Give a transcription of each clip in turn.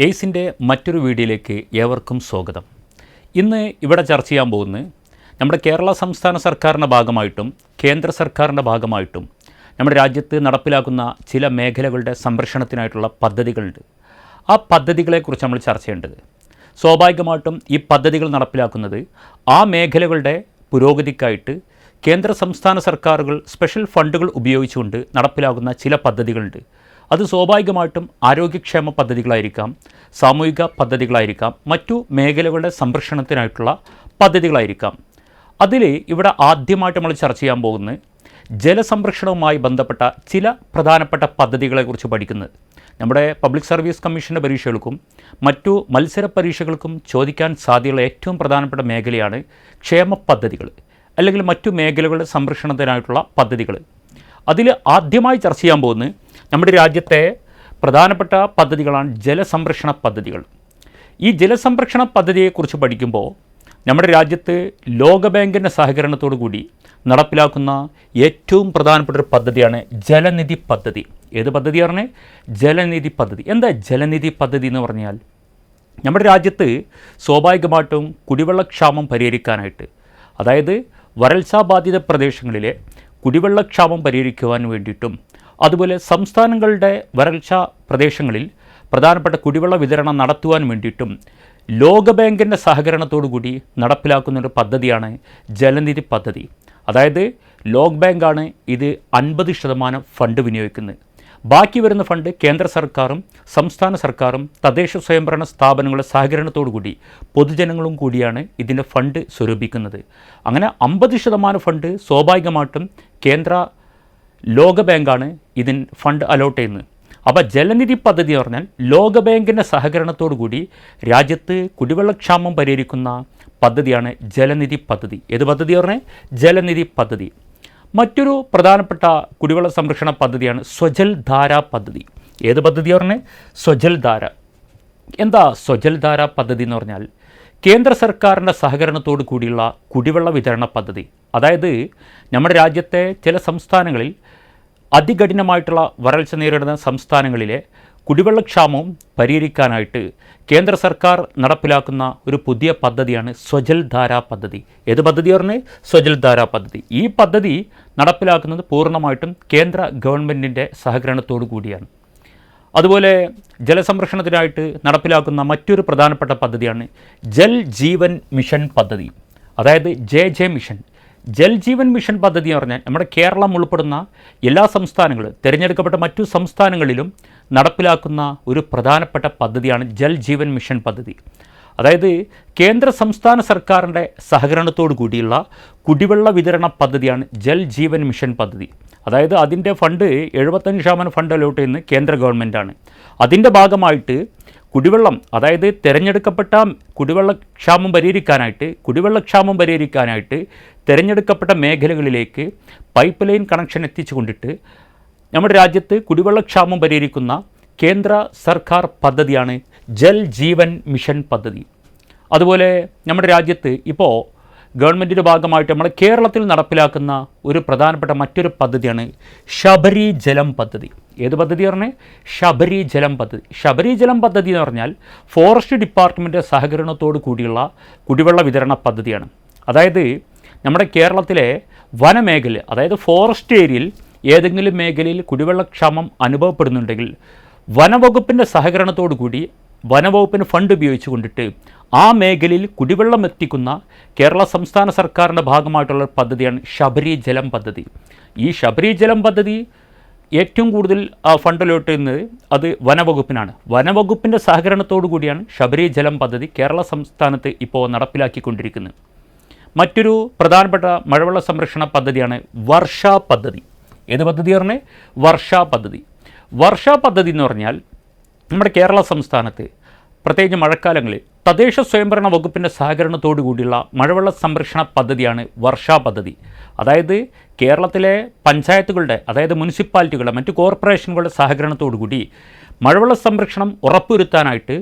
എയ്സിൻ്റെ മറ്റൊരു വീഡിയോയിലേക്ക് ഏവർക്കും സ്വാഗതം. ഇന്ന് ഇവിടെ ചർച്ച ചെയ്യാൻ പോകുന്നത് നമ്മുടെ കേരള സംസ്ഥാന സർക്കാരിൻ്റെ ഭാഗമായിട്ടും കേന്ദ്ര സർക്കാരിൻ്റെ ഭാഗമായിട്ടും നമ്മുടെ രാജ്യത്ത് നടപ്പിലാക്കുന്ന ചില മേഖലകളുടെ സംരക്ഷണത്തിനായിട്ടുള്ള പദ്ധതികളുണ്ട്. ആ പദ്ധതികളെക്കുറിച്ച് നമ്മൾ ചർച്ച ചെയ്യേണ്ടത്. സ്വാഭാവികമായിട്ടും ഈ പദ്ധതികൾ നടപ്പിലാക്കുന്നത് ആ മേഖലകളുടെ പുരോഗതിക്കായിട്ട് കേന്ദ്ര സംസ്ഥാന സർക്കാരുകൾ സ്പെഷ്യൽ ഫണ്ടുകൾ ഉപയോഗിച്ചുകൊണ്ട് നടപ്പിലാക്കുന്ന ചില പദ്ധതികളുണ്ട്. അത് സ്വാഭാവികമായിട്ടും ആരോഗ്യക്ഷേമ പദ്ധതികളായിരിക്കാം, സാമൂഹിക പദ്ധതികളായിരിക്കാം, മറ്റു മേഖലകളുടെ സംരക്ഷണത്തിനായിട്ടുള്ള പദ്ധതികളായിരിക്കാം. അതിൽ ഇവിടെ ആദ്യമായിട്ട് നമ്മൾ ചർച്ച ചെയ്യാൻ പോകുന്നത് ജലസംരക്ഷണവുമായി ബന്ധപ്പെട്ട ചില പ്രധാനപ്പെട്ട പദ്ധതികളെക്കുറിച്ച് പഠിക്കുന്നത്. നമ്മുടെ പബ്ലിക് സർവീസ് കമ്മീഷൻ്റെ പരീക്ഷകൾക്കും മറ്റു മത്സര പരീക്ഷകൾക്കും ചോദിക്കാൻ സാധ്യതയുള്ള ഏറ്റവും പ്രധാനപ്പെട്ട മേഖലയാണ് ക്ഷേമ പദ്ധതികൾ അല്ലെങ്കിൽ മറ്റു മേഖലകളുടെ സംരക്ഷണത്തിനായിട്ടുള്ള പദ്ധതികൾ. അതിൽ ആദ്യമായി ചർച്ച ചെയ്യാൻ പോകുന്നത് നമ്മുടെ രാജ്യത്തെ പ്രധാനപ്പെട്ട പദ്ധതികളാണ് ജലസംരക്ഷണ പദ്ധതികൾ. ഈ ജലസംരക്ഷണ പദ്ധതിയെക്കുറിച്ച് പഠിക്കുമ്പോൾ നമ്മുടെ രാജ്യത്ത് ലോകബാങ്കിൻ്റെ സഹകരണത്തോടു കൂടി നടപ്പിലാക്കുന്ന ഏറ്റവും പ്രധാനപ്പെട്ട ഒരു പദ്ധതിയാണ് ജലനിധി പദ്ധതി. ഏത് പദ്ധതി പറഞ്ഞാൽ ജലനിധി പദ്ധതി. എന്താ ജലനിധി പദ്ധതി എന്ന് പറഞ്ഞാൽ, നമ്മുടെ രാജ്യത്ത് സ്വാഭാവികമായിട്ടും കുടിവെള്ളക്ഷാമം പരിഹരിക്കാനായിട്ട്, അതായത് വരൾച്ചാബാധിത പ്രദേശങ്ങളിലെ കുടിവെള്ളക്ഷാമം പരിഹരിക്കുവാൻ വേണ്ടിയിട്ടും അതുപോലെ സംസ്ഥാനങ്ങളുടെ വരൾച്ചാ പ്രദേശങ്ങളിൽ പ്രധാനപ്പെട്ട കുടിവെള്ള വിതരണം നടത്തുവാൻ വേണ്ടിയിട്ടും ലോകബാങ്കിൻ്റെ സഹകരണത്തോടു കൂടി നടപ്പിലാക്കുന്നൊരു പദ്ധതിയാണ് ജലനിധി പദ്ധതി. അതായത് ലോകബാങ്കാണ് ഇത് 50% ഫണ്ട് വിനിയോഗിക്കുന്നത്. ബാക്കി വരുന്ന ഫണ്ട് കേന്ദ്ര സർക്കാരും സംസ്ഥാന സർക്കാരും തദ്ദേശ സ്വയംഭരണ സ്ഥാപനങ്ങളുടെ സഹകരണത്തോടു കൂടി പൊതുജനങ്ങളും കൂടിയാണ് ഇതിൻ്റെ ഫണ്ട് സ്വരൂപിക്കുന്നത്. അങ്ങനെ 50% ഫണ്ട് സ്വാഭാവികമായിട്ടും കേന്ദ്ര ലോകബാങ്കാണ് ഇതിന് ഫണ്ട് അലോട്ട് ചെയ്യുന്നത്. അപ്പോൾ ജലനിധി പദ്ധതി എന്ന് പറഞ്ഞാൽ ലോകബാങ്കിൻ്റെ സഹകരണത്തോടു കൂടി രാജ്യത്ത് കുടിവെള്ളക്ഷാമം പരിഹരിക്കുന്ന പദ്ധതിയാണ് ജലനിധി പദ്ധതി. ഏത് പദ്ധതി പറഞ്ഞാൽ ജലനിധി പദ്ധതി. മറ്റൊരു പ്രധാനപ്പെട്ട കുടിവെള്ള സംരക്ഷണ പദ്ധതിയാണ് സ്വജൽ ധാര പദ്ധതി. ഏത് പദ്ധതി പറഞ്ഞാൽ സ്വജൽ ധാര. എന്താ സ്വജൽ ധാര പദ്ധതി എന്ന് പറഞ്ഞാൽ കേന്ദ്ര സർക്കാരിൻ്റെ സഹകരണത്തോടു കൂടിയുള്ള കുടിവെള്ള വിതരണ പദ്ധതി. അതായത് നമ്മുടെ രാജ്യത്തെ ചില സംസ്ഥാനങ്ങളിൽ അതികഠിനമായിട്ടുള്ള വരൾച്ച നേരിടുന്ന സംസ്ഥാനങ്ങളിലെ കുടിവെള്ളക്ഷാമവും പരിഹരിക്കാനായിട്ട് കേന്ദ്ര സർക്കാർ നടപ്പിലാക്കുന്ന ഒരു പുതിയ പദ്ധതിയാണ് സ്വജൽ ധാര പദ്ധതി. ഏത് പദ്ധതി പറഞ്ഞാൽ സ്വജൽ ധാര പദ്ധതി. ഈ പദ്ധതി നടപ്പിലാക്കുന്നത് പൂർണ്ണമായിട്ടും കേന്ദ്ര ഗവൺമെൻറ്റിൻ്റെ സഹകരണത്തോടു കൂടിയാണ്. അതുപോലെ ജലസംരക്ഷണത്തിനായിട്ട് നടപ്പിലാക്കുന്ന മറ്റൊരു പ്രധാനപ്പെട്ട പദ്ധതിയാണ് ജൽ ജീവൻ മിഷൻ പദ്ധതി. അതായത് J mission. Jal Jeevan mission പദ്ധതി എന്ന് പറഞ്ഞാൽ നമ്മുടെ കേരളം ഉൾപ്പെടുന്ന എല്ലാ സംസ്ഥാനങ്ങളും തിരഞ്ഞെടുക്കപ്പെട്ട മറ്റു സംസ്ഥാനങ്ങളിലും നടപ്പിലാക്കുന്ന ഒരു പ്രധാനപ്പെട്ട പദ്ധതിയാണ് ജൽ ജീവൻ മിഷൻ പദ്ധതി. അതായത് കേന്ദ്ര സംസ്ഥാന സർക്കാരിൻ്റെ സഹകരണത്തോടു കൂടിയുള്ള കുടിവെള്ള വിതരണ പദ്ധതിയാണ് ജൽ ജീവൻ മിഷൻ പദ്ധതി. അതായത് അതിൻ്റെ ഫണ്ട് 75% ഫണ്ട് അലോട്ട് ചെയ്യുന്നത് കേന്ദ്ര ഗവൺമെൻറ്റാണ്. അതിൻ്റെ ഭാഗമായിട്ട് കുടിവെള്ളം, അതായത് തിരഞ്ഞെടുക്കപ്പെട്ട കുടിവെള്ളക്ഷാമം പരിഹരിക്കാനായിട്ട് തിരഞ്ഞെടുക്കപ്പെട്ട മേഖലകളിലേക്ക് പൈപ്പ് ലൈൻ കണക്ഷൻ എത്തിച്ചുകൊണ്ടിട്ട് നമ്മുടെ രാജ്യത്ത് കുടിവെള്ളക്ഷാമം പരിഹരിക്കുന്ന കേന്ദ്ര സർക്കാർ പദ്ധതിയാണ് ജൽ ജീവൻ മിഷൻ പദ്ധതി. അതുപോലെ നമ്മുടെ രാജ്യത്ത് ഇപ്പോൾ ഗവൺമെൻറ്റിൻ്റെ ഭാഗമായിട്ട് നമ്മുടെ കേരളത്തിൽ നടപ്പിലാക്കുന്ന ഒരു പ്രധാനപ്പെട്ട മറ്റൊരു പദ്ധതിയാണ് ശബരി ജലം പദ്ധതി. ഏത് പദ്ധതി പറഞ്ഞാൽ ശബരി ജലം പദ്ധതി. ശബരി ജലം പദ്ധതി എന്ന് പറഞ്ഞാൽ ഫോറസ്റ്റ് ഡിപ്പാർട്ട്മെൻറ്റ് സഹകരണത്തോടു കൂടിയുള്ള കുടിവെള്ള വിതരണ പദ്ധതിയാണ്. അതായത് നമ്മുടെ കേരളത്തിലെ വനമേഖല, അതായത് ഫോറസ്റ്റ് ഏരിയയിൽ ഏതെങ്കിലും മേഖലയിൽ കുടിവെള്ളക്ഷാമം അനുഭവപ്പെടുന്നുണ്ടെങ്കിൽ വനവകുപ്പിൻ്റെ സഹകരണത്തോടു കൂടി വനവകുപ്പിന് ഫണ്ട് ഉപയോഗിച്ചു കൊണ്ടിട്ട് ആ മേഖലയിൽ കുടിവെള്ളം എത്തിക്കുന്ന കേരള സംസ്ഥാന സർക്കാരിൻ്റെ ഭാഗമായിട്ടുള്ള പദ്ധതിയാണ് ശബരി ജലം പദ്ധതി. ഈ ശബരി ജലം പദ്ധതി ഏറ്റവും കൂടുതൽ ഫണ്ട് അലോട്ട് ചെയ്യുന്നത് അത് വനവകുപ്പിനാണ്. വനവകുപ്പിൻ്റെ സഹകരണത്തോടു കൂടിയാണ് ശബരി ജലം പദ്ധതി കേരള സംസ്ഥാനത്ത് ഇപ്പോൾ നടപ്പിലാക്കിക്കൊണ്ടിരിക്കുന്നത്. മറ്റൊരു പ്രധാനപ്പെട്ട മഴവെള്ള സംരക്ഷണ പദ്ധതിയാണ് വർഷ പദ്ധതി. ഏത് പദ്ധതി പറഞ്ഞാൽ വർഷ പദ്ധതി. വർഷ പദ്ധതി എന്ന് പറഞ്ഞാൽ നമ്മുടെ കേരള സംസ്ഥാനത്ത് പ്രത്യേകിച്ച് മഴക്കാലങ്ങളിൽ തദ്ദേശ സ്വയംഭരണ വകുപ്പിൻ്റെ സഹകരണത്തോടു കൂടിയുള്ള മഴവെള്ള സംരക്ഷണ പദ്ധതിയാണ് വർഷ പദ്ധതി. അതായത് കേരളത്തിലെ പഞ്ചായത്തുകളുടെ, അതായത് മുനിസിപ്പാലിറ്റികളുടെ, മറ്റു കോർപ്പറേഷനുകളുടെ സഹകരണത്തോടു കൂടി മഴവെള്ള സംരക്ഷണം ഉറപ്പുവരുത്താനായിട്ട്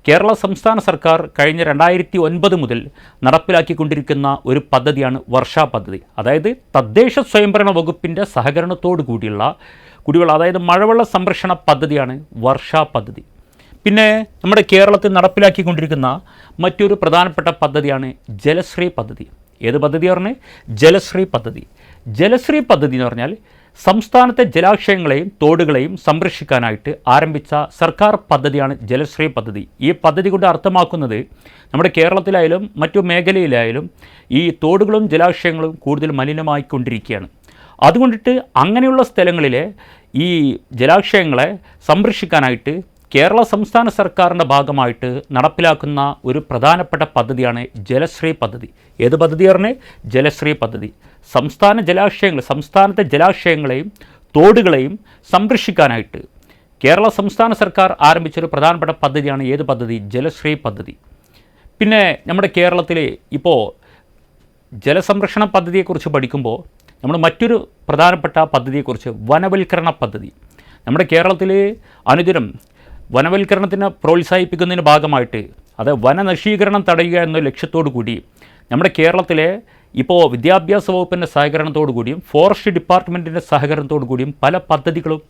കേരള സംസ്ഥാന സർക്കാർ കഴിഞ്ഞ 2009 മുതൽ നടപ്പിലാക്കിക്കൊണ്ടിരിക്കുന്ന ഒരു പദ്ധതിയാണ് വർഷ പദ്ധതി. അതായത് തദ്ദേശ സ്വയംഭരണ വകുപ്പിൻ്റെ സഹകരണത്തോടു കൂടിയുള്ള കുടിവെള്ള, അതായത് മഴവെള്ള സംരക്ഷണ പദ്ധതിയാണ് വർഷ പദ്ധതി. പിന്നെ നമ്മുടെ കേരളത്തിൽ നടപ്പിലാക്കിക്കൊണ്ടിരിക്കുന്ന മറ്റൊരു പ്രധാനപ്പെട്ട പദ്ധതിയാണ് ജലശ്രീ പദ്ധതി. ഏത് പദ്ധതി പറഞ്ഞാൽ ജലശ്രീ പദ്ധതി. ജലശ്രീ പദ്ധതി എന്ന് പറഞ്ഞാൽ സംസ്ഥാനത്തെ ജലാശയങ്ങളെയും തോടുകളെയും സംരക്ഷിക്കാനായിട്ട് ആരംഭിച്ച സർക്കാർ പദ്ധതിയാണ് ജലശ്രീ പദ്ധതി. ഈ പദ്ധതി കൊണ്ട് അർത്ഥമാക്കുന്നത് നമ്മുടെ കേരളത്തിലായാലും മറ്റു മേഖലയിലായാലും ഈ തോടുകളും ജലാശയങ്ങളും കൂടുതൽ മലിനമായിക്കൊണ്ടിരിക്കുകയാണ്. അതുകൊണ്ടിട്ട് അങ്ങനെയുള്ള സ്ഥലങ്ങളിലെ ഈ ജലാശയങ്ങളെ സംരക്ഷിക്കാനായിട്ട് കേരള സംസ്ഥാന സർക്കാരിൻ്റെ ഭാഗമായിട്ട് നടപ്പിലാക്കുന്ന ഒരു പ്രധാനപ്പെട്ട പദ്ധതിയാണ് ജലശ്രീ പദ്ധതി. ഏത് പദ്ധതി പറഞ്ഞാൽ ജലശ്രീ പദ്ധതി. സംസ്ഥാനത്തെ ജലാശയങ്ങളെയും തോടുകളെയും സംരക്ഷിക്കാനായിട്ട് കേരള സംസ്ഥാന സർക്കാർ ആരംഭിച്ചൊരു പ്രധാനപ്പെട്ട പദ്ധതിയാണ് ഏത് പദ്ധതി? ജലശ്രീ പദ്ധതി. പിന്നെ നമ്മുടെ കേരളത്തിൽ ഇപ്പോൾ ജലസംരക്ഷണ പദ്ധതിയെക്കുറിച്ച് പഠിക്കുമ്പോൾ നമ്മൾ മറ്റൊരു പ്രധാനപ്പെട്ട പദ്ധതിയെക്കുറിച്ച് വനവൽക്കരണ പദ്ധതി. നമ്മുടെ കേരളത്തിൽ അനുദിനം വനവൽക്കരണത്തിനെ പ്രോത്സാഹിപ്പിക്കുന്നതിന് ഭാഗമായിട്ട് വനനശീകരണം തടയുക എന്ന ലക്ഷ്യത്തോടു കൂടി നമ്മുടെ കേരളത്തിലെ ഇപ്പോൾ വിദ്യാഭ്യാസ വകുപ്പിൻ്റെ സഹകരണത്തോടു കൂടിയും ഫോറസ്റ്റ് ഡിപ്പാർട്ട്മെൻറ്റിൻ്റെ സഹകരണത്തോടു കൂടിയും പല പദ്ധതികളും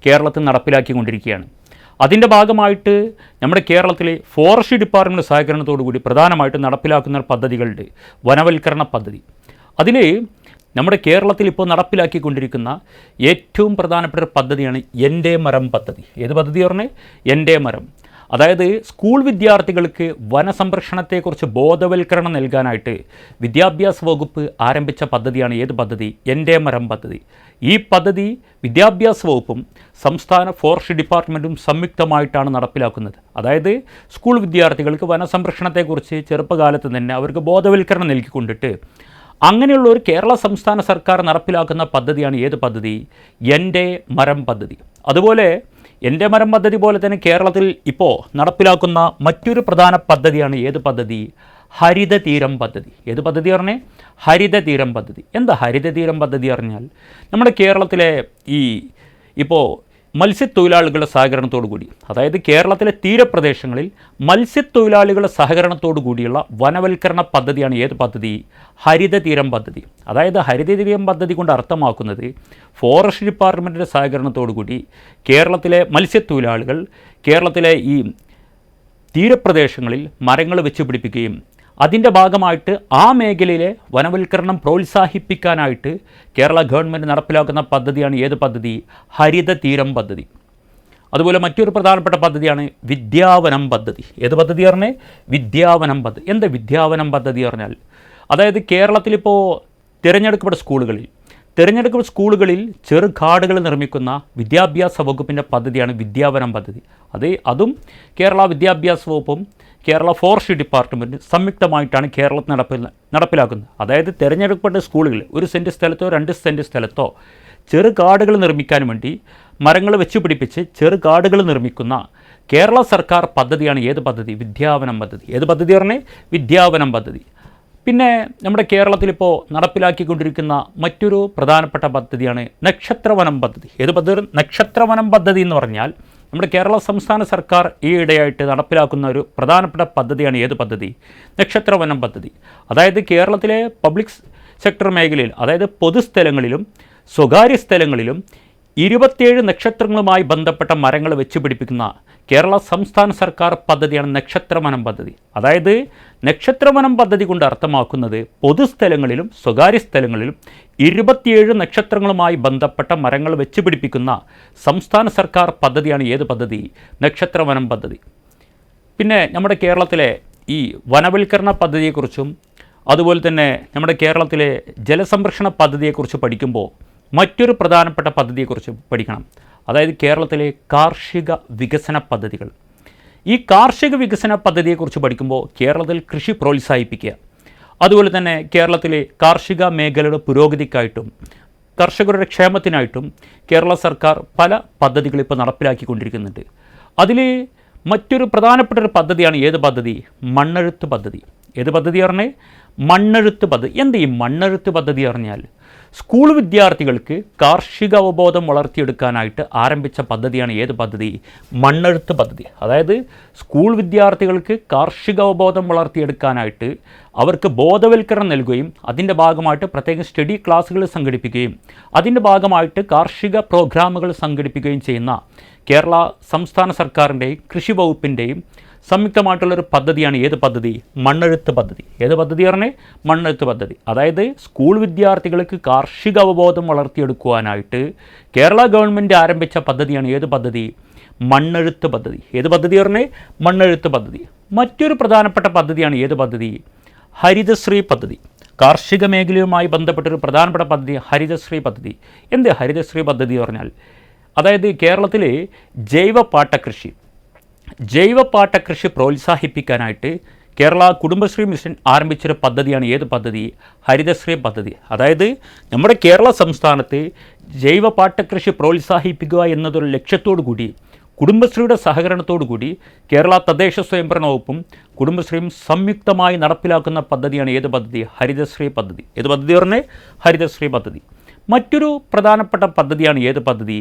കേരളത്തിൽ നടപ്പിലാക്കിക്കൊണ്ടിരിക്കുകയാണ്. അതിൻ്റെ ഭാഗമായിട്ട് നമ്മുടെ കേരളത്തിലെ ഫോറസ്റ്റ് ഡിപ്പാർട്ട്മെൻറ്റ് സഹകരണത്തോടു കൂടി പ്രധാനമായിട്ടും നടപ്പിലാക്കുന്ന പദ്ധതികളുണ്ട് വനവൽക്കരണ പദ്ധതി. അതിൽ നമ്മുടെ കേരളത്തിൽ ഇപ്പോൾ നടപ്പിലാക്കിക്കൊണ്ടിരിക്കുന്ന ഏറ്റവും പ്രധാനപ്പെട്ട ഒരു പദ്ധതിയാണ് എൻ്റെ മരം പദ്ധതി. ഏത് പദ്ധതി പറഞ്ഞാൽ എൻ്റെ മരം. അതായത് സ്കൂൾ വിദ്യാർത്ഥികൾക്ക് വനസംരക്ഷണത്തെക്കുറിച്ച് ബോധവൽക്കരണം നൽകാനായിട്ട് വിദ്യാഭ്യാസ വകുപ്പ് ആരംഭിച്ച പദ്ധതിയാണ് ഏത് പദ്ധതി? എൻ്റെ മരം പദ്ധതി. ഈ പദ്ധതി വിദ്യാഭ്യാസ വകുപ്പും സംസ്ഥാന ഫോറസ്റ്റ് ഡിപ്പാർട്ട്മെൻറ്റും സംയുക്തമായിട്ടാണ് നടപ്പിലാക്കുന്നത്. അതായത് സ്കൂൾ വിദ്യാർത്ഥികൾക്ക് വനസംരക്ഷണത്തെക്കുറിച്ച് ചെറുപ്പകാലത്ത് തന്നെ അവർക്ക് ബോധവൽക്കരണം നൽകിക്കൊണ്ടിട്ട് അങ്ങനെയുള്ള ഒരു കേരള സംസ്ഥാന സർക്കാർ നടപ്പിലാക്കുന്ന പദ്ധതിയാണ് ഏത് പദ്ധതി? എൻ്റെ മരം പദ്ധതി. അതുപോലെ എൻ്റെ മരം പദ്ധതി പോലെ തന്നെ കേരളത്തിൽ ഇപ്പോൾ നടപ്പിലാക്കുന്ന മറ്റൊരു പ്രധാന പദ്ധതിയാണ് ഏത് പദ്ധതി? ഹരിത തീരം പദ്ധതി. ഏത് പദ്ധതി പറഞ്ഞേ? ഹരിത തീരം പദ്ധതി. എന്താ ഹരിത തീരം പദ്ധതി പറഞ്ഞാൽ നമ്മുടെ കേരളത്തിലെ ഇപ്പോൾ മത്സ്യത്തൊഴിലാളികളുടെ സഹകരണത്തോടു കൂടി, അതായത് കേരളത്തിലെ തീരപ്രദേശങ്ങളിൽ മത്സ്യത്തൊഴിലാളികളുടെ സഹകരണത്തോടു കൂടിയുള്ള വനവൽക്കരണ പദ്ധതിയാണ് ഏത് പദ്ധതി? ഹരിത തീരം പദ്ധതി. അതായത് ഹരിത തീരം പദ്ധതി കൊണ്ട് അർത്ഥമാക്കുന്നത് ഫോറസ്റ്റ് ഡിപ്പാർട്ട്മെൻറ്റിൻ്റെ സഹകരണത്തോടു കൂടി കേരളത്തിലെ മത്സ്യത്തൊഴിലാളികൾ കേരളത്തിലെ ഈ തീരപ്രദേശങ്ങളിൽ മരങ്ങൾ വെച്ച് പിടിപ്പിക്കുകയും അതിൻ്റെ ഭാഗമായിട്ട് ആ മേഖലയിലെ വനവൽക്കരണം പ്രോത്സാഹിപ്പിക്കാനായിട്ട് കേരള ഗവൺമെൻറ് നടപ്പിലാക്കുന്ന പദ്ധതിയാണ് ഏത് പദ്ധതി? ഹരിത തീരം പദ്ധതി. അതുപോലെ മറ്റൊരു പ്രധാനപ്പെട്ട പദ്ധതിയാണ് വിദ്യാവനം പദ്ധതി. ഏത് പദ്ധതി പറഞ്ഞാൽ? വിദ്യാവനം പദ്ധതി. എന്താ വിദ്യാവനം പദ്ധതി പറഞ്ഞാൽ? അതായത് കേരളത്തിലിപ്പോൾ തിരഞ്ഞെടുക്കപ്പെട്ട സ്കൂളുകളിൽ ചെറുകാടുകൾ നിർമ്മിക്കുന്ന വിദ്യാഭ്യാസ വകുപ്പിൻ്റെ പദ്ധതിയാണ് വിദ്യാവനം പദ്ധതി. അതും കേരള വിദ്യാഭ്യാസ വകുപ്പും കേരള ഫോറസ്റ്റ് ഡിപ്പാർട്ട്മെൻറ്റ് സംയുക്തമായിട്ടാണ് കേരളത്തിൽ നടപ്പിലാക്കുന്നത്. അതായത് തിരഞ്ഞെടുക്കപ്പെട്ട സ്കൂളുകളിൽ 1 സെൻറ്റ് സ്ഥലത്തോ 2 സെൻറ്റ് സ്ഥലത്തോ ചെറുകാടുകൾ നിർമ്മിക്കാൻ വേണ്ടി മരങ്ങൾ വെച്ച് പിടിപ്പിച്ച് ചെറുകാടുകൾ നിർമ്മിക്കുന്ന കേരള സർക്കാർ പദ്ധതിയാണ് ഏത് പദ്ധതി? വിദ്യാവനം പദ്ധതി. ഏത് പദ്ധതി പറഞ്ഞേ? വിദ്യാവനം പദ്ധതി. പിന്നെ നമ്മുടെ കേരളത്തിലിപ്പോൾ നടപ്പിലാക്കിക്കൊണ്ടിരിക്കുന്ന മറ്റൊരു പ്രധാനപ്പെട്ട പദ്ധതിയാണ് നക്ഷത്രവനം പദ്ധതി. ഏത് പദ്ധതി? നക്ഷത്രവനം പദ്ധതി എന്ന് പറഞ്ഞാൽ നമ്മുടെ കേരള സംസ്ഥാന സർക്കാർ ഈയിടെയായിട്ട് നടപ്പിലാക്കുന്ന ഒരു പ്രധാനപ്പെട്ട പദ്ധതിയാണ് ഏത് പദ്ധതി? നക്ഷത്രവനം പദ്ധതി. അതായത് കേരളത്തിലെ പബ്ലിക് സെക്ടർ മേഖലയിൽ, അതായത് പൊതുസ്ഥലങ്ങളിലും സ്വകാര്യ സ്ഥലങ്ങളിലും 27 നക്ഷത്രങ്ങളുമായി ബന്ധപ്പെട്ട മരങ്ങൾ വെച്ച് പിടിപ്പിക്കുന്ന കേരള സംസ്ഥാന സർക്കാർ പദ്ധതിയാണ് നക്ഷത്രവനം പദ്ധതി. അതായത് നക്ഷത്രവനം പദ്ധതി കൊണ്ട് അർത്ഥമാക്കുന്നത് പൊതുസ്ഥലങ്ങളിലും സ്വകാര്യ സ്ഥലങ്ങളിലും 27 നക്ഷത്രങ്ങളുമായി ബന്ധപ്പെട്ട മരങ്ങൾ വെച്ച് പിടിപ്പിക്കുന്ന സംസ്ഥാന സർക്കാർ പദ്ധതിയാണ് ഏത് പദ്ധതി? നക്ഷത്രവനം പദ്ധതി. പിന്നെ നമ്മുടെ കേരളത്തിലെ ഈ വനവൽക്കരണ പദ്ധതിയെക്കുറിച്ചും അതുപോലെ തന്നെ നമ്മുടെ കേരളത്തിലെ ജലസംരക്ഷണ പദ്ധതിയെക്കുറിച്ച് പഠിക്കുമ്പോൾ മറ്റൊരു പ്രധാനപ്പെട്ട പദ്ധതിയെക്കുറിച്ച് പഠിക്കണം. അതായത് കേരളത്തിലെ കാർഷിക വികസന പദ്ധതികൾ. ഈ കാർഷിക വികസന പദ്ധതിയെക്കുറിച്ച് പഠിക്കുമ്പോൾ കേരളത്തിൽ കൃഷി പ്രോത്സാഹിപ്പിക്കുക, അതുപോലെ തന്നെ കേരളത്തിലെ കാർഷിക മേഖലയുടെ പുരോഗതിക്കായിട്ടും കർഷകരുടെ ക്ഷേമത്തിനായിട്ടും കേരള സർക്കാർ പല പദ്ധതികൾ ഇപ്പോൾ നടപ്പിലാക്കിക്കൊണ്ടിരിക്കുന്നുണ്ട്. അതിൽ മറ്റൊരു പ്രധാനപ്പെട്ട ഒരു പദ്ധതിയാണ് ഏത് പദ്ധതി? മണ്ണെഴുത്ത് പദ്ധതി. ഏത് പദ്ധതി പറഞ്ഞാൽ? മണ്ണെഴുത്ത് പദ്ധതി. എന്താ ഈ മണ്ണെഴുത്ത് പദ്ധതി പറഞ്ഞാൽ? സ്കൂൾ വിദ്യാർത്ഥികൾക്ക് കാർഷിക അവബോധം വളർത്തിയെടുക്കാനായിട്ട് ആരംഭിച്ച പദ്ധതിയാണ് ഏത് പദ്ധതി? മണ്ണെഴുത്ത് പദ്ധതി. അതായത് സ്കൂൾ വിദ്യാർത്ഥികൾക്ക് കാർഷിക അവബോധം വളർത്തിയെടുക്കാനായിട്ട് അവർക്ക് ബോധവൽക്കരണം നൽകുകയും അതിൻ്റെ ഭാഗമായിട്ട് പ്രത്യേകം സ്റ്റഡി ക്ലാസ്സുകൾ സംഘടിപ്പിക്കുകയും അതിൻ്റെ ഭാഗമായിട്ട് കാർഷിക പ്രോഗ്രാമുകൾ സംഘടിപ്പിക്കുകയും ചെയ്യുന്ന കേരള സംസ്ഥാന സർക്കാരിൻ്റെയും കൃഷി വകുപ്പിൻ്റെയും സംയുക്തമായിട്ടുള്ളൊരു പദ്ധതിയാണ് ഏത് പദ്ധതി? മണ്ണെഴുത്ത് പദ്ധതി. ഏത് പദ്ധതി പറഞ്ഞേ? മണ്ണെഴുത്ത് പദ്ധതി. അതായത് സ്കൂൾ വിദ്യാർത്ഥികൾക്ക് കാർഷിക അവബോധം വളർത്തിയെടുക്കുവാനായിട്ട് കേരള ഗവൺമെൻറ് ആരംഭിച്ച പദ്ധതിയാണ് ഏത് പദ്ധതി? മണ്ണെഴുത്ത് പദ്ധതി. ഏത് പദ്ധതി പറഞ്ഞേ? മണ്ണെഴുത്ത് പദ്ധതി. മറ്റൊരു പ്രധാനപ്പെട്ട പദ്ധതിയാണ് ഏത് പദ്ധതി? ഹരിതശ്രീ പദ്ധതി. കാർഷിക മേഖലയുമായി ബന്ധപ്പെട്ടൊരു പ്രധാനപ്പെട്ട പദ്ധതി ഹരിതശ്രീ പദ്ധതി. എന്ത് ഹരിതശ്രീ പദ്ധതി പറഞ്ഞാൽ? അതായത് കേരളത്തിലെ ജൈവപാട്ടകൃഷി പ്രോത്സാഹിപ്പിക്കാനായിട്ട് കേരള കുടുംബശ്രീ മിഷൻ ആരംഭിച്ചൊരു പദ്ധതിയാണ് ഏത് പദ്ധതി? ഹരിതശ്രീ പദ്ധതി. അതായത് നമ്മുടെ കേരള സംസ്ഥാനത്ത് ജൈവപാട്ടകൃഷി പ്രോത്സാഹിപ്പിക്കുക എന്നതൊരു ലക്ഷ്യത്തോടു കൂടി കുടുംബശ്രീയുടെ സഹകരണത്തോടു കൂടി കേരള തദ്ദേശ സ്വയംഭരണ വകുപ്പും കുടുംബശ്രീയും സംയുക്തമായി നടപ്പിലാക്കുന്ന പദ്ധതിയാണ് ഏത് പദ്ധതി? ഹരിതശ്രീ പദ്ധതി. ഏത് പദ്ധതി പറഞ്ഞേ? ഹരിതശ്രീ പദ്ധതി. മറ്റൊരു പ്രധാനപ്പെട്ട പദ്ധതിയാണ് ഏത് പദ്ധതി?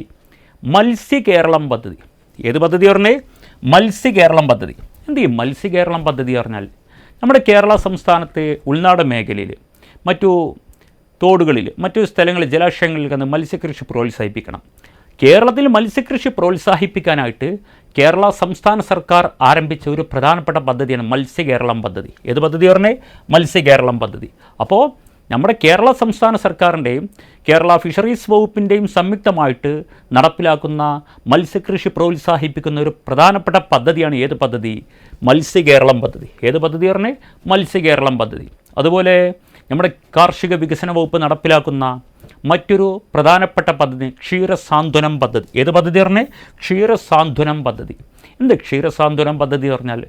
മത്സ്യകേരളം പദ്ധതി. ഏത് പദ്ധതി പറഞ്ഞേ? മത്സ്യകേരളം പദ്ധതി. എന്ത് ചെയ്യും മത്സ്യകേരളം പദ്ധതി പറഞ്ഞാൽ? നമ്മുടെ കേരള സംസ്ഥാനത്തെ ഉൾനാടൻ മേഖലയിൽ മറ്റു തോടുകളിൽ മറ്റു സ്ഥലങ്ങളിൽ ജലാശയങ്ങളിൽ നിന്ന് മത്സ്യകൃഷി പ്രോത്സാഹിപ്പിക്കണം. കേരളത്തിൽ മത്സ്യകൃഷി പ്രോത്സാഹിപ്പിക്കാനായിട്ട് കേരള സംസ്ഥാന സർക്കാർ ആരംഭിച്ച ഒരു പ്രധാനപ്പെട്ട പദ്ധതിയാണ് മത്സ്യകേരളം പദ്ധതി. ഏത് പദ്ധതി പറഞ്ഞേ? മത്സ്യകേരളം പദ്ധതി. അപ്പോൾ നമ്മുടെ കേരള സംസ്ഥാന സർക്കാരിൻ്റെയും കേരള ഫിഷറീസ് വകുപ്പിൻ്റെയും സംയുക്തമായിട്ട് നടപ്പിലാക്കുന്ന മത്സ്യകൃഷി പ്രോത്സാഹിപ്പിക്കുന്ന ഒരു പ്രധാനപ്പെട്ട പദ്ധതിയാണ് ഏത് പദ്ധതി? മത്സ്യകേരളം പദ്ധതി. ഏത് പദ്ധതി പറഞ്ഞേ? മത്സ്യകേരളം പദ്ധതി. അതുപോലെ നമ്മുടെ കാർഷിക വികസന വകുപ്പ് നടപ്പിലാക്കുന്ന മറ്റൊരു പ്രധാനപ്പെട്ട പദ്ധതി ക്ഷീരസാന്ത്വനം പദ്ധതി. ഏത് പദ്ധതി പറഞ്ഞേ? ക്ഷീരസാന്ത്വനം പദ്ധതി. എന്ത് ക്ഷീരസാന്ത്വനം പദ്ധതി പറഞ്ഞാൽ?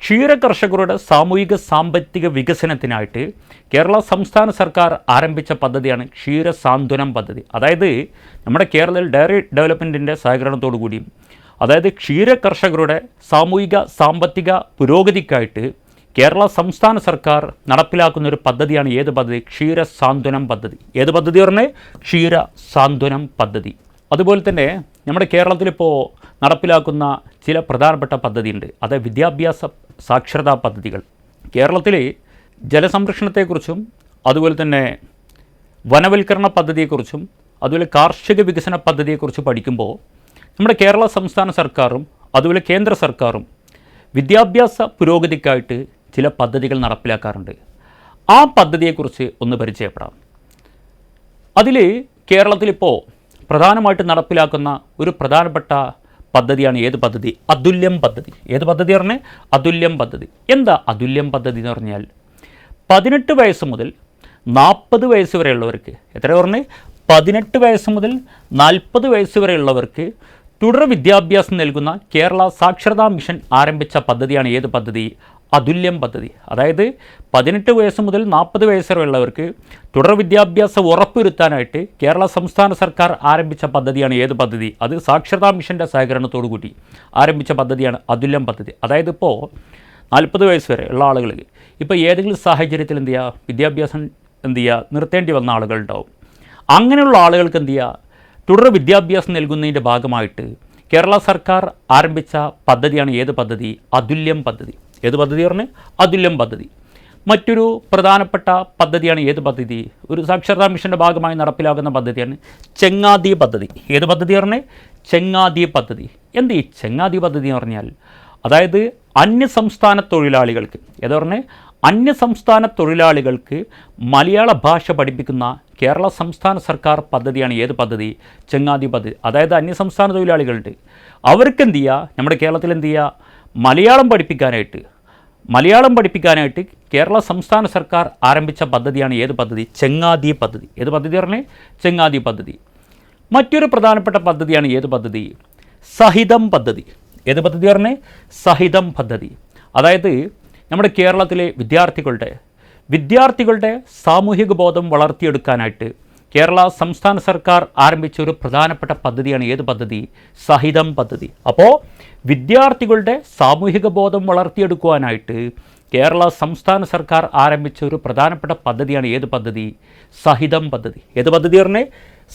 ക്ഷീര കർഷകരുടെ സാമൂഹിക സാമ്പത്തിക വികസനത്തിനായിട്ട് കേരള സംസ്ഥാന സർക്കാർ ആരംഭിച്ച പദ്ധതിയാണ് ക്ഷീരസാന്ത്വനം പദ്ധതി. അതായത് നമ്മുടെ കേരളത്തിൽ ഡയറി ഡെവലപ്മെൻറ്റിൻ്റെ സഹകരണത്തോടു കൂടിയും അതായത് ക്ഷീര കർഷകരുടെ സാമൂഹിക സാമ്പത്തിക പുരോഗതിക്കായിട്ട് കേരള സംസ്ഥാന സർക്കാർ നടപ്പിലാക്കുന്ന ഒരു പദ്ധതിയാണ് ഏത് പദ്ധതി? ക്ഷീരസാന്ത്വനം പദ്ധതി. ഏത് പദ്ധതി പറഞ്ഞേ? ക്ഷീരസാന്ത്വനം പദ്ധതി. അതുപോലെ തന്നെ നമ്മുടെ കേരളത്തിലിപ്പോൾ നടപ്പിലാക്കുന്ന ചില പ്രധാനപ്പെട്ട പദ്ധതിയുണ്ട്. അത് വിദ്യാഭ്യാസ സാക്ഷരതാ പദ്ധതികൾ. കേരളത്തിൽ ജലസംരക്ഷണത്തെക്കുറിച്ചും അതുപോലെ തന്നെ വനവൽക്കരണ പദ്ധതിയെക്കുറിച്ചും അതുപോലെ കാർഷിക വികസന പദ്ധതിയെക്കുറിച്ച് പഠിക്കുമ്പോൾ നമ്മുടെ കേരള സംസ്ഥാന സർക്കാരും അതുപോലെ കേന്ദ്ര സർക്കാരും വിദ്യാഭ്യാസ പുരോഗതിക്കായിട്ട് ചില പദ്ധതികൾ നടപ്പിലാക്കാറുണ്ട്. ആ പദ്ധതിയെക്കുറിച്ച് ഒന്ന് പരിചയപ്പെടാം. അതിൽ കേരളത്തിലിപ്പോൾ പ്രധാനമായിട്ട് നടപ്പിലാക്കുന്ന ഒരു പ്രധാനപ്പെട്ട പദ്ധതിയാണ് ഏത് പദ്ധതി? അതുല്യം പദ്ധതി. ഏത് പദ്ധതി പറഞ്ഞേ? അതുല്യം പദ്ധതി. എന്താ അതുല്യം പദ്ധതി എന്ന് പറഞ്ഞാൽ? 18 വയസ്സ് മുതൽ 40 വയസ്സ് വരെയുള്ളവർക്ക്, എത്ര പറഞ്ഞേ? 18 വയസ്സ് മുതൽ 40 വയസ്സ് വരെയുള്ളവർക്ക് തുടർ വിദ്യാഭ്യാസം നൽകുന്ന കേരള സാക്ഷരതാ മിഷൻ ആരംഭിച്ച പദ്ധതിയാണ് ഏത് പദ്ധതി? അതുല്യം പദ്ധതി. അതായത് 18 വയസ്സ് മുതൽ 40 വയസ്സ് വരെയുള്ളവർക്ക് തുടർ വിദ്യാഭ്യാസം ഉറപ്പുവരുത്താനായിട്ട് കേരള സംസ്ഥാന സർക്കാർ ആരംഭിച്ച പദ്ധതിയാണ് ഏത് പദ്ധതി? അത് സാക്ഷരതാ മിഷൻ്റെ സഹകരണത്തോടു കൂടി ആരംഭിച്ച പദ്ധതിയാണ് അതുല്യം പദ്ധതി. അതായത് ഇപ്പോൾ 40 വയസ്സ് വരെ ഉള്ള ആളുകൾ ഇപ്പോൾ ഏതെങ്കിലും സാഹചര്യത്തിൽ എന്ത് ചെയ്യുക? വിദ്യാഭ്യാസം എന്ത് ചെയ്യുക? നിർത്തേണ്ടി വന്ന ആളുകളുണ്ടാവും. അങ്ങനെയുള്ള ആളുകൾക്ക് എന്ത് ചെയ്യുക? തുടർ വിദ്യാഭ്യാസം നൽകുന്നതിൻ്റെ ഭാഗമായിട്ട് കേരള സർക്കാർ ആരംഭിച്ച പദ്ധതിയാണ് ഏത് പദ്ധതി? അതുല്യം പദ്ധതി. ഏത് പദ്ധതി പറഞ്ഞേ? അതുല്യം പദ്ധതി. മറ്റൊരു പ്രധാനപ്പെട്ട പദ്ധതിയാണ് ഏത് പദ്ധതി? ഒരു സാക്ഷരതാ മിഷൻ്റെ ഭാഗമായി നടപ്പിലാക്കുന്ന പദ്ധതിയാണ് ചെങ്ങാതി പദ്ധതി. ഏത് പദ്ധതി പറഞ്ഞേ? ചെങ്ങാതി പദ്ധതി. എന്ത് ഈ ചെങ്ങാതി പദ്ധതി എന്ന് പറഞ്ഞാൽ? അതായത് അന്യസംസ്ഥാന തൊഴിലാളികൾക്ക്, ഏത് പറഞ്ഞേ? അന്യസംസ്ഥാന തൊഴിലാളികൾക്ക് മലയാള ഭാഷ പഠിപ്പിക്കുന്ന കേരള സംസ്ഥാന സർക്കാർ പദ്ധതിയാണ് ഏത് പദ്ധതി? ചെങ്ങാതി പദ്ധതി. അതായത് അന്യസംസ്ഥാന തൊഴിലാളികളുണ്ട്, അവർക്ക് എന്ത് ചെയ്യുക? നമ്മുടെ കേരളത്തിൽ എന്ത് ചെയ്യുക? മലയാളം പഠിപ്പിക്കാനായിട്ട് കേരള സംസ്ഥാന സർക്കാർ ആരംഭിച്ച പദ്ധതിയാണ് ഏത് പദ്ധതി? ചെങ്ങാതി പദ്ധതി. ഏത് പദ്ധതി പറഞ്ഞേ? ചെങ്ങാതി പദ്ധതി. മറ്റൊരു പ്രധാനപ്പെട്ട പദ്ധതിയാണ് ഏത് പദ്ധതി? സഹിതം പദ്ധതി. ഏത് പദ്ധതി പറഞ്ഞേ? സഹിതം പദ്ധതി. അതായത് നമ്മുടെ കേരളത്തിലെ വിദ്യാർത്ഥികളുടെ സാമൂഹിക ബോധം വളർത്തിയെടുക്കാനായിട്ട് കേരള സംസ്ഥാന സർക്കാർ ആരംഭിച്ച ഒരു പ്രധാനപ്പെട്ട പദ്ധതിയാണ് ഏത് പദ്ധതി? സഹിതം പദ്ധതി. അപ്പോൾ വിദ്യാർത്ഥികളുടെ സാമൂഹിക ബോധം വളർത്തിയെടുക്കുവാനായിട്ട് കേരള സംസ്ഥാന സർക്കാർ ആരംഭിച്ച ഒരു പ്രധാനപ്പെട്ട പദ്ധതിയാണ് ഏത് പദ്ധതി? സഹിതം പദ്ധതി. ഏത് പദ്ധതി പറഞ്ഞേ?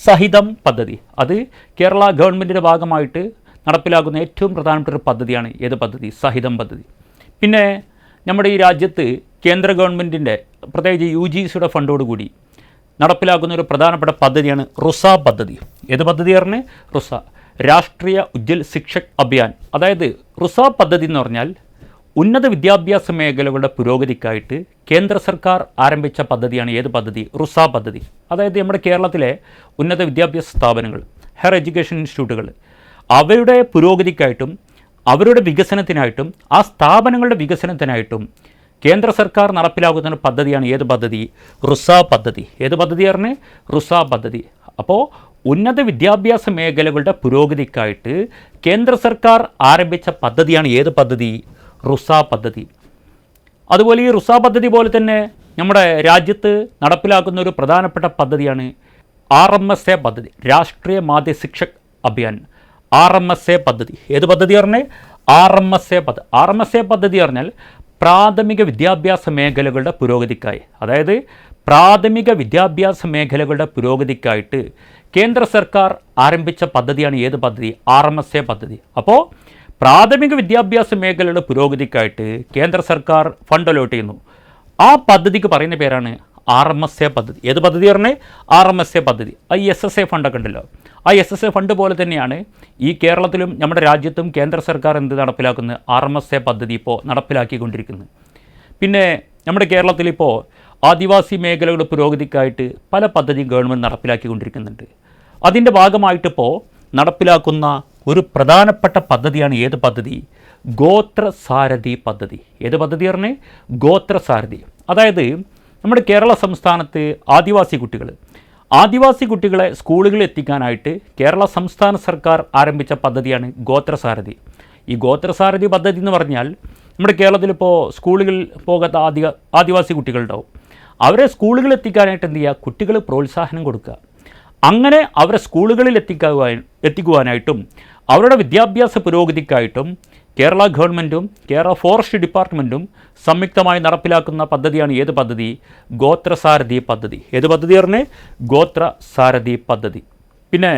സഹിതം പദ്ധതി. അത് കേരള ഗവൺമെൻറ്റിൻ്റെ ഭാഗമായിട്ട് നടപ്പിലാക്കുന്ന ഏറ്റവും പ്രധാനപ്പെട്ട ഒരു പദ്ധതിയാണ് ഏത് പദ്ധതി? സഹിതം പദ്ധതി. പിന്നെ നമ്മുടെ ഈ രാജ്യത്ത് കേന്ദ്ര ഗവൺമെൻറ്റിൻ്റെ പ്രത്യേകിച്ച് UGCയുടെ ഫണ്ടോടുകൂടി നടപ്പിലാക്കുന്ന ഒരു പ്രധാനപ്പെട്ട പദ്ധതിയാണ് റുസ പദ്ധതി. ഏത് പദ്ധതി പറഞ്ഞേ? റുസ, രാഷ്ട്രീയ ഉജ്ജൽ ശിക്ഷക് അഭിയാൻ. അതായത് റുസ പദ്ധതി എന്ന് പറഞ്ഞാൽ ഉന്നത വിദ്യാഭ്യാസ മേഖലകളുടെ പുരോഗതിക്കായിട്ട് കേന്ദ്ര സർക്കാർ ആരംഭിച്ച പദ്ധതിയാണ് ഏത് പദ്ധതി? റുസ പദ്ധതി. അതായത് നമ്മുടെ കേരളത്തിലെ ഉന്നത വിദ്യാഭ്യാസ സ്ഥാപനങ്ങൾ, ഹയർ എഡ്യൂക്കേഷൻ ഇൻസ്റ്റിറ്റ്യൂട്ടുകൾ, അവയുടെ പുരോഗതിക്കായിട്ടും അവരുടെ വികസനത്തിനായിട്ടും ആ സ്ഥാപനങ്ങളുടെ വികസനത്തിനായിട്ടും കേന്ദ്ര സർക്കാർ നടപ്പിലാക്കുന്ന പദ്ധതിയാണ് ഏത് പദ്ധതി? റുസ പദ്ധതി. ഏത് പദ്ധതി പറഞ്ഞേ? റുസ പദ്ധതി. അപ്പോൾ ഉന്നത വിദ്യാഭ്യാസ മേഖലകളുടെ പുരോഗതിക്കായിട്ട് കേന്ദ്ര സർക്കാർ ആരംഭിച്ച പദ്ധതിയാണ് ഏത് പദ്ധതി? റുസ പദ്ധതി. അതുപോലെ ഈ റുസ പദ്ധതി പോലെ തന്നെ നമ്മുടെ രാജ്യത്ത് നടപ്പിലാക്കുന്ന ഒരു പ്രധാനപ്പെട്ട പദ്ധതിയാണ് RMSA പദ്ധതി, രാഷ്ട്രീയ മാധ്യ ശിക്ഷക് അഭിയാൻ. RMSA പദ്ധതി. ഏത് പദ്ധതി പറഞ്ഞേ? RMSA പദ്ധതി. RMSA പദ്ധതി പറഞ്ഞാൽ പ്രാഥമിക വിദ്യാഭ്യാസ മേഖലകളുടെ പുരോഗതിക്കായി, അതായത് പ്രാഥമിക വിദ്യാഭ്യാസ മേഖലകളുടെ പുരോഗതിക്കായിട്ട് കേന്ദ്ര സർക്കാർ ആരംഭിച്ച പദ്ധതിയാണ് ഏത് പദ്ധതി? RMSA പദ്ധതി. അപ്പോൾ പ്രാഥമിക വിദ്യാഭ്യാസ മേഖലയുടെ പുരോഗതിക്കായിട്ട് കേന്ദ്ര സർക്കാർ ഫണ്ട് അലോട്ട് ചെയ്യുന്നു. ആ പദ്ധതിക്ക് പറയുന്ന പേരാണ് RMSA പദ്ധതി. ഏത് പദ്ധതി പറഞ്ഞേ? RMSA പദ്ധതി. SSA ഫണ്ടൊക്കെ ഉണ്ടല്ലോ, ആ SSA ഫണ്ട് പോലെ തന്നെയാണ് ഈ കേരളത്തിലും നമ്മുടെ രാജ്യത്തും കേന്ദ്ര സർക്കാർ നടപ്പിലാക്കുന്നത്? RMSA പദ്ധതി ഇപ്പോൾ നടപ്പിലാക്കിക്കൊണ്ടിരിക്കുന്നത്. പിന്നെ നമ്മുടെ കേരളത്തിലിപ്പോൾ ആദിവാസി മേഖലകളുടെ പുരോഗതിക്കായിട്ട് പല പദ്ധതിയും ഗവൺമെൻറ് നടപ്പിലാക്കിക്കൊണ്ടിരിക്കുന്നുണ്ട്. അതിൻ്റെ ഭാഗമായിട്ടിപ്പോൾ നടപ്പിലാക്കുന്ന ഒരു പ്രധാനപ്പെട്ട പദ്ധതിയാണ് ഏത് പദ്ധതി? ഗോത്രസാരഥി പദ്ധതി. ഏത് പദ്ധതി പറഞ്ഞേ? ഗോത്രസാരഥി. അതായത് നമ്മുടെ കേരള സംസ്ഥാനത്ത് ആദിവാസി കുട്ടികളെ സ്കൂളുകളിൽ എത്തിക്കാനായിട്ട് കേരള സംസ്ഥാന സർക്കാർ ആരംഭിച്ച പദ്ധതിയാണ് ഗോത്രസാരഥി. ഈ ഗോത്രസാരഥി പദ്ധതി എന്ന് പറഞ്ഞാൽ നമ്മുടെ കേരളത്തിലിപ്പോൾ സ്കൂളുകളിൽ പോകാത്ത ആദിവാസി കുട്ടികളുണ്ടാവും. അവരെ സ്കൂളുകളിൽ എത്തിക്കാനായിട്ട് എന്ത് ചെയ്യുക? കുട്ടികൾ പ്രോത്സാഹനം കൊടുക്കുക. അങ്ങനെ അവരെ സ്കൂളുകളിൽ എത്തിക്കുവാനായിട്ടും അവരുടെ വിദ്യാഭ്യാസ പുരോഗതിക്കായിട്ടും കേരള ഗവൺമെൻറ്റും കേരള ഫോറസ്റ്റ് ഡിപ്പാർട്ട്മെൻറ്റും സംയുക്തമായി നടപ്പിലാക്കുന്ന പദ്ധതിയാണ് ഏത് പദ്ധതി? ഗോത്രസാരഥി പദ്ധതി. ഏത് പദ്ധതി പറഞ്ഞേ? ഗോത്രസാരഥി പദ്ധതി. പിന്നെ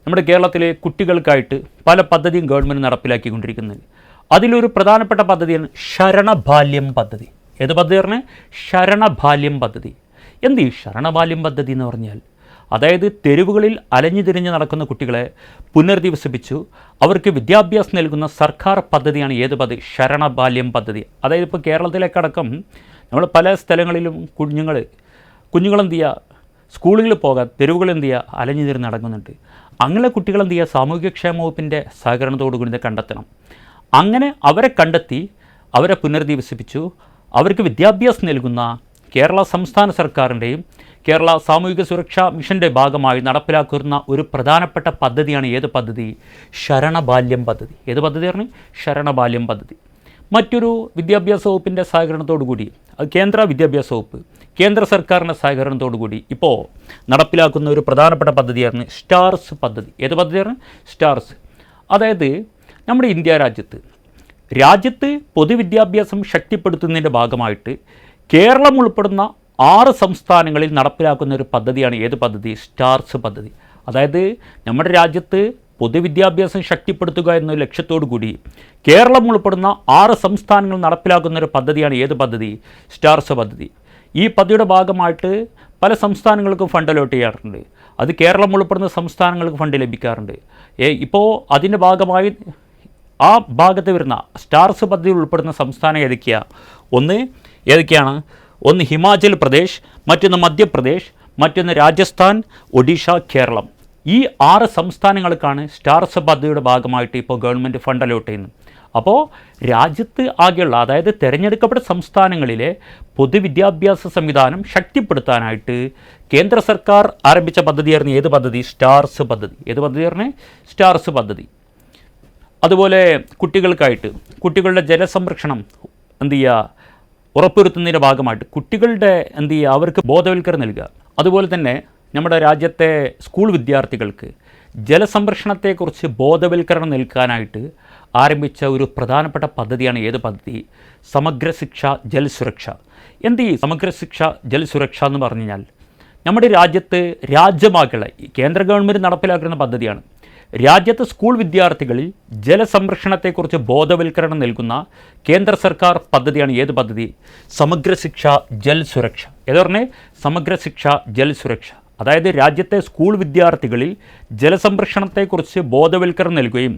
നമ്മുടെ കേരളത്തിലെ കുട്ടികൾക്കായിട്ട് പല പദ്ധതിയും ഗവൺമെൻറ് നടപ്പിലാക്കിക്കൊണ്ടിരിക്കുന്നത്. അതിലൊരു പ്രധാനപ്പെട്ട പദ്ധതിയാണ് ശരണബാല്യം പദ്ധതി. ഏത് പദ്ധതി പറഞ്ഞേ? ശരണബാല്യം പദ്ധതി. എന്ത് ഈ ശരണബാല്യം പദ്ധതി എന്ന് പറഞ്ഞാൽ, അതായത് തെരുവുകളിൽ അലഞ്ഞു തിരിഞ്ഞ് നടക്കുന്ന കുട്ടികളെ പുനരധിവസിപ്പിച്ചു അവർക്ക് വിദ്യാഭ്യാസം നൽകുന്ന സർക്കാർ പദ്ധതിയാണ് ഏത് പദ്ധതി? ശരണബാല്യം പദ്ധതി. അതായത് ഇപ്പോൾ കേരളത്തിലേക്കടക്കം നമ്മൾ പല സ്ഥലങ്ങളിലും കുഞ്ഞുങ്ങളെന്ത് ചെയ്യുക? സ്കൂളുകളിൽ പോകാൻ തെരുവുകൾ എന്ത് ചെയ്യുക? അലഞ്ഞു തിരിഞ്ഞ് നടക്കുന്നുണ്ട്. അങ്ങനെ കുട്ടികളെന്ത് ചെയ്യുക? സാമൂഹ്യക്ഷേമ വകുപ്പിൻ്റെ സഹകരണത്തോടു കൂടി കണ്ടെത്തണം. അങ്ങനെ അവരെ കണ്ടെത്തി അവരെ പുനരധിവസിപ്പിച്ചു അവർക്ക് വിദ്യാഭ്യാസം നൽകുന്ന കേരള സംസ്ഥാന സർക്കാരിൻ്റെയും കേരള സാമൂഹിക സുരക്ഷാ മിഷൻ്റെ ഭാഗമായി നടപ്പിലാക്കുന്ന ഒരു പ്രധാനപ്പെട്ട പദ്ധതിയാണ് ഏത് പദ്ധതി? ശരണബാല്യം പദ്ധതി. ഏത് പദ്ധതി പറഞ്ഞു? ശരണബാല്യം പദ്ധതി. മറ്റൊരു വിദ്യാഭ്യാസ വകുപ്പിൻ്റെ സഹകരണത്തോടു കൂടി, അത് കേന്ദ്ര വിദ്യാഭ്യാസ വകുപ്പ്, കേന്ദ്ര സർക്കാരിൻ്റെ സഹകരണത്തോടു കൂടി ഇപ്പോൾ നടപ്പിലാക്കുന്ന ഒരു പ്രധാനപ്പെട്ട പദ്ധതിയാണ് സ്റ്റാർസ് പദ്ധതി. ഏത് പദ്ധതിയാണ്? സ്റ്റാർസ്. അതായത് നമ്മുടെ ഇന്ത്യ രാജ്യത്ത് പൊതുവിദ്യാഭ്യാസം ശക്തിപ്പെടുത്തുന്നതിൻ്റെ ഭാഗമായിട്ട് കേരളം ഉൾപ്പെടുന്ന 6 സംസ്ഥാനങ്ങളിൽ നടപ്പിലാക്കുന്ന ഒരു പദ്ധതിയാണ് ഏത് പദ്ധതി? സ്റ്റാർസ് പദ്ധതി. അതായത് നമ്മുടെ രാജ്യത്ത് പൊതുവിദ്യാഭ്യാസം ശക്തിപ്പെടുത്തുക എന്ന ലക്ഷ്യത്തോടു കൂടി കേരളം ഉൾപ്പെടുന്ന 6 സംസ്ഥാനങ്ങൾ നടപ്പിലാക്കുന്ന ഒരു പദ്ധതിയാണ് ഏത് പദ്ധതി? സ്റ്റാർസ് പദ്ധതി. ഈ പദ്ധതിയുടെ ഭാഗമായിട്ട് പല സംസ്ഥാനങ്ങൾക്കും ഫണ്ട് അലോട്ട് ചെയ്യാറുണ്ട്. അത് കേരളം ഉൾപ്പെടുന്ന സംസ്ഥാനങ്ങൾക്ക് ഫണ്ട് ലഭിക്കാറുണ്ട്. ഇപ്പോൾ അതിൻ്റെ ഭാഗമായി ആ ഭാഗത്ത് വരുന്ന സ്റ്റാർസ് പദ്ധതിയിൽ ഉൾപ്പെടുന്ന സംസ്ഥാനം ഏതൊക്കെയാണ്? ഒന്ന് ഹിമാചൽ പ്രദേശ്, മറ്റൊന്ന് മധ്യപ്രദേശ്, മറ്റൊന്ന് രാജസ്ഥാൻ, ഒഡീഷ, കേരളം. ഈ 6 സംസ്ഥാനങ്ങൾക്കാണ് സ്റ്റാർസ് പദ്ധതിയുടെ ഭാഗമായിട്ട് ഇപ്പോൾ ഗവൺമെൻറ് ഫണ്ട് അലോട്ട് ചെയ്യുന്നത്. അപ്പോൾ രാജ്യത്ത് ആകെയുള്ള, അതായത് തിരഞ്ഞെടുക്കപ്പെട്ട സംസ്ഥാനങ്ങളിലെ പൊതുവിദ്യാഭ്യാസ സംവിധാനം ശക്തിപ്പെടുത്താനായിട്ട് കേന്ദ്ര സർക്കാർ ആരംഭിച്ച പദ്ധതിയായിരുന്നു ഏത് പദ്ധതി? സ്റ്റാർസ് പദ്ധതി. ഏത് പദ്ധതി പറഞ്ഞേ? സ്റ്റാർസ് പദ്ധതി. അതുപോലെ കുട്ടികളുടെ ജലസംരക്ഷണം ഉറപ്പുവരുത്തുന്നതിൻ്റെ ഭാഗമായിട്ട് കുട്ടികളുടെ അവർക്ക് ബോധവൽക്കരണം നൽകുക. അതുപോലെ തന്നെ നമ്മുടെ രാജ്യത്തെ സ്കൂൾ വിദ്യാർത്ഥികൾക്ക് ജലസംരക്ഷണത്തെക്കുറിച്ച് ബോധവൽക്കരണം നൽകാനായിട്ട് ആരംഭിച്ച ഒരു പ്രധാനപ്പെട്ട പദ്ധതിയാണ് ഏത് പദ്ധതി? സമഗ്ര ശിക്ഷ ജൽ സുരക്ഷ. എന്ത് ഈ സമഗ്ര ശിക്ഷ ജൽ സുരക്ഷ എന്ന് പറഞ്ഞു കഴിഞ്ഞാൽ നമ്മുടെ രാജ്യത്ത് രാജ്യമാകെ കേന്ദ്ര ഗവൺമെൻറ് നടപ്പിലാക്കുന്ന പദ്ധതിയാണ്. രാജ്യത്തെ സ്കൂൾ വിദ്യാർത്ഥികളിൽ ജലസംരക്ഷണത്തെക്കുറിച്ച് ബോധവൽക്കരണം നൽകുന്ന കേന്ദ്ര സർക്കാർ പദ്ധതിയാണ് ഏത് പദ്ധതി? സമഗ്ര ശിക്ഷ ജൽ സുരക്ഷ. ഏത് പറഞ്ഞേ? സമഗ്ര ശിക്ഷ ജൽ സുരക്ഷ. അതായത് രാജ്യത്തെ സ്കൂൾ വിദ്യാർത്ഥികളിൽ ജലസംരക്ഷണത്തെക്കുറിച്ച് ബോധവൽക്കരണം നൽകുകയും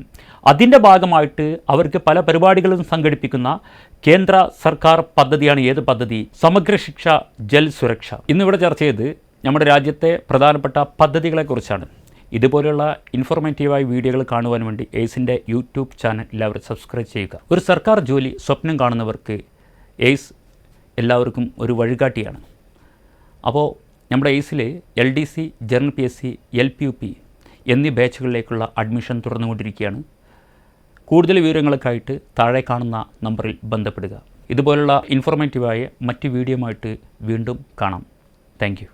അതിൻ്റെ ഭാഗമായിട്ട് അവർക്ക് പല പരിപാടികളും സംഘടിപ്പിക്കുന്ന കേന്ദ്ര സർക്കാർ പദ്ധതിയാണ് ഏത് പദ്ധതി? സമഗ്ര ശിക്ഷ ജൽ സുരക്ഷ. ഇന്നിവിടെ ചർച്ച ചെയ്ത് നമ്മുടെ രാജ്യത്തെ പ്രധാനപ്പെട്ട പദ്ധതികളെക്കുറിച്ചാണ്. ഇതുപോലെയുള്ള ഇൻഫോർമേറ്റീവായ വീഡിയോകൾ കാണുവാൻ വേണ്ടി എയ്സിൻ്റെ യൂട്യൂബ് ചാനൽ എല്ലാവരും സബ്സ്ക്രൈബ് ചെയ്യുക. ഒരു സർക്കാർ ജോലി സ്വപ്നം കാണുന്നവർക്ക് എയ്സ് എല്ലാവർക്കും ഒരു വഴികാട്ടിയാണ്. അപ്പോൾ നമ്മുടെ എയ്സിൽ LDC, ജനറൽ PSC, LPUP എന്നീ ബാച്ചുകളിലേക്കുള്ള അഡ്മിഷൻ തുറന്നുകൊണ്ടിരിക്കുകയാണ്. കൂടുതൽ വിവരങ്ങൾക്കായിട്ട് താഴെ കാണുന്ന നമ്പറിൽ ബന്ധപ്പെടുക. ഇതുപോലുള്ള ഇൻഫോർമേറ്റീവായ മറ്റ് വീഡിയോയുമായിട്ട് വീണ്ടും കാണാം. Thank you.